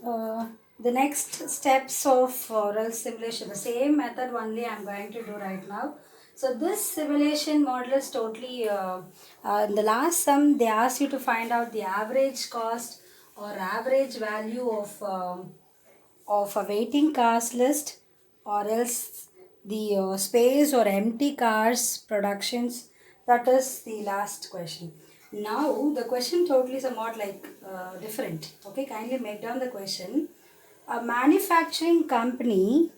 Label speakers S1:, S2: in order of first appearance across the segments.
S1: uh, the next steps of oral simulation, the same method only I'm going to do right now. So this simulation model is totally, in the last sum they asked you to find out the average cost or average value of a waiting cars list, or else the space or empty cars productions. That is the last question. Now the question totally somewhat like different. Okay, kindly make down the question. A manufacturing company,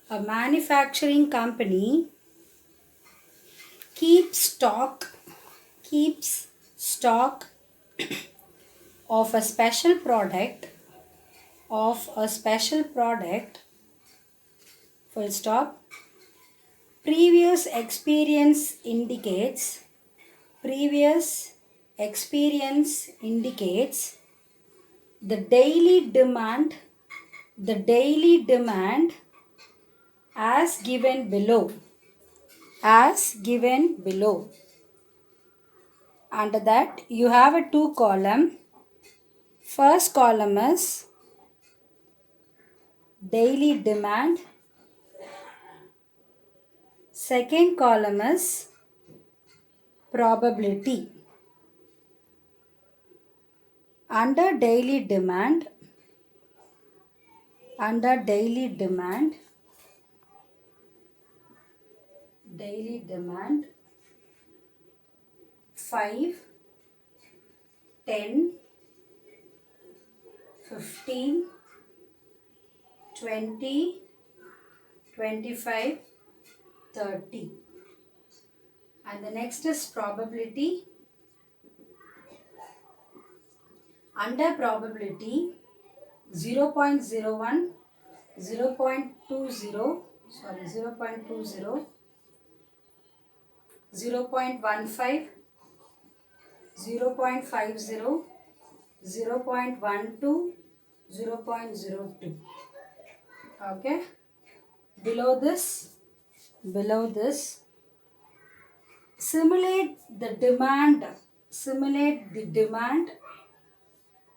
S1: a manufacturing company keeps stock, keeps stock of a special product, of a special product, full stop. Previous experience indicates, previous experience indicates the daily demand, the daily demand as given below, as given below. Under that you have a two column. First column is daily demand, second column is probability. Under daily demand, under daily demand 5, 10, 15, 20, 25, 30. And the next is probability. Under probability 0.01, 0.20, sorry, 0.20, 0.15, 0.50, 0.12, 0.02. Okay. Below this, simulate the demand, simulate the demand,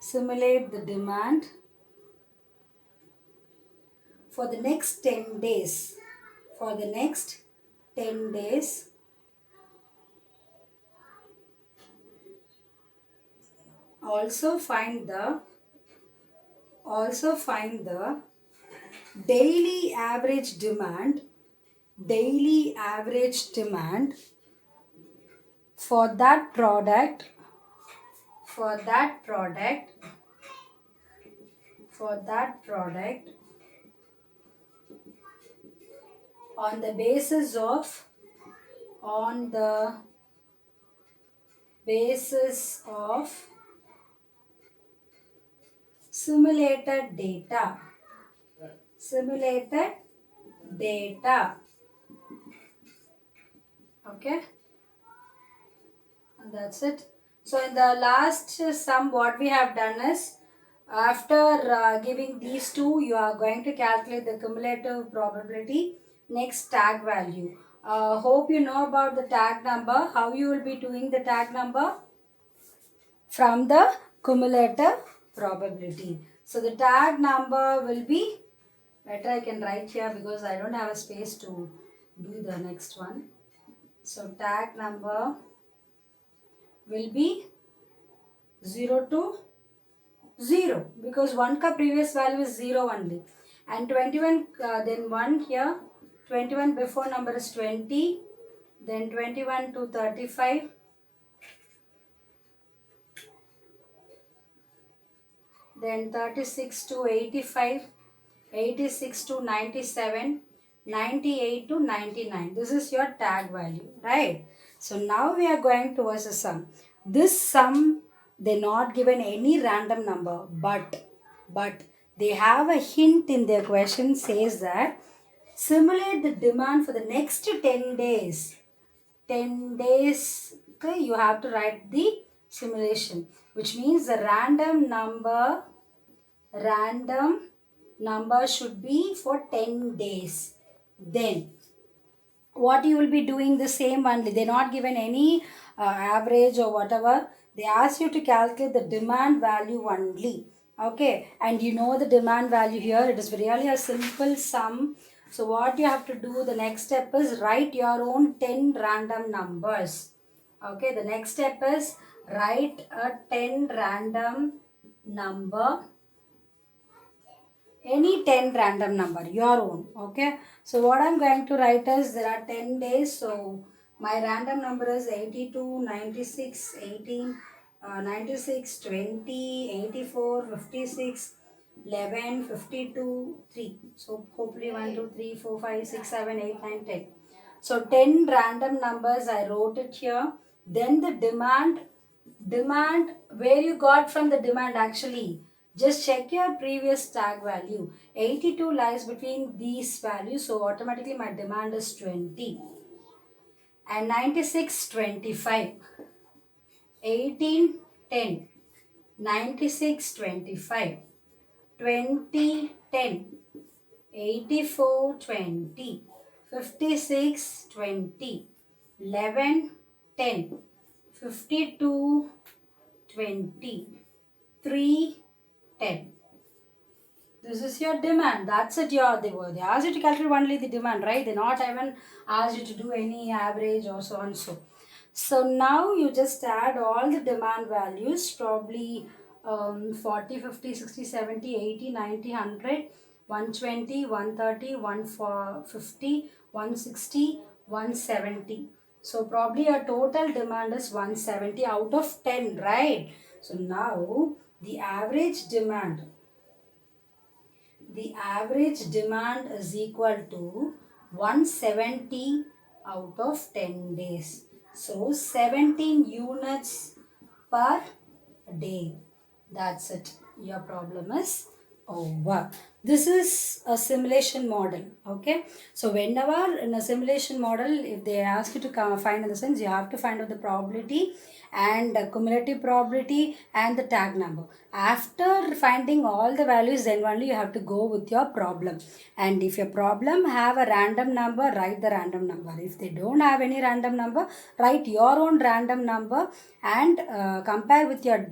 S1: simulate the demand for the next 10 days, for the next 10 days. Also find the, also find the daily average demand, daily average demand for that product, for that product, for that product on the basis of, on the basis of simulated data, simulated data. Okay, and that's it. So in the last sum what we have done is, after giving these two, you are going to calculate the cumulative probability, next tag value. Hope you know about the tag number. How you will be doing the tag number? From the cumulative probability. So the tag number will be, better I can write here because I don't have a space to do the next one. So tag number will be 0 to 0 because 1 ka previous value is 0 only, and 21 then 1 here, 21 before number is 20, then 21 to 35, then 36 to 85, 86 to 97, 98 to 99. This is your tag value, right? So now we are going towards the sum. This sum, they not given any random number, but they have a hint in their question, says that simulate the demand for the next 10 days. 10 days, okay, you have to write the simulation, which means the random number should be for 10 days. Then what you will be doing, the same only, they not given any average or whatever, they ask you to calculate the demand value only. Okay, and you know the demand value here. It is really a simple sum. So what you have to do, the next step is write your own 10 random numbers. Okay, the next step is write a 10 random number, any 10 random number, your own. Okay, so what I'm going to write is there are 10 days. So my random number is 82, 96, 18, 96, 20, 84, 56, 11, 52, 3. So hopefully 1, 2, 3, 4, 5, 6, 7, 8, 9, 10. So 10 random numbers, I wrote it here. Then the demand, where you got from the demand actually, just check your previous tag value. 82 lies between these values, so automatically my demand is 20. And 96, 25. 18, 10. 96, 25. 20, 10. 84, 20. 56, 20. 11, 10. 52, 20. 3, 10. This is your demand. That's it. They asked you to calculate only the demand, right? They not even asked you to do any average or so and so. So now you just add all the demand values, probably 40, 50, 60, 70, 80, 90, 100, 120, 130, 150, 160, 170. So probably your total demand is 170 out of 10, right? So now the average demand is equal to 170 out of 10 days. So 17 units per day. That's it. Your problem is over. This is a simulation model. Okay. So whenever in a simulation model, if they ask you to find in the sense, you have to find out the probability and the cumulative probability and the tag number. After finding all the values, then only you have to go with your problem. And if your problem have a random number, write the random number. If they don't have any random number, write your own random number and compare with your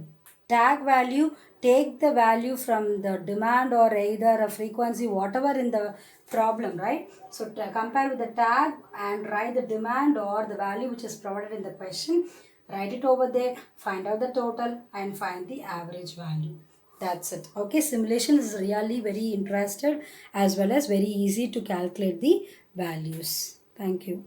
S1: tag value. Take the value from the demand or either a frequency, whatever in the problem, right? So compare with the tag and write the demand or the value which is provided in the question. Write it over there, find out the total and find the average value. That's it. Okay, simulation is really very interested as well as very easy to calculate the values. Thank you.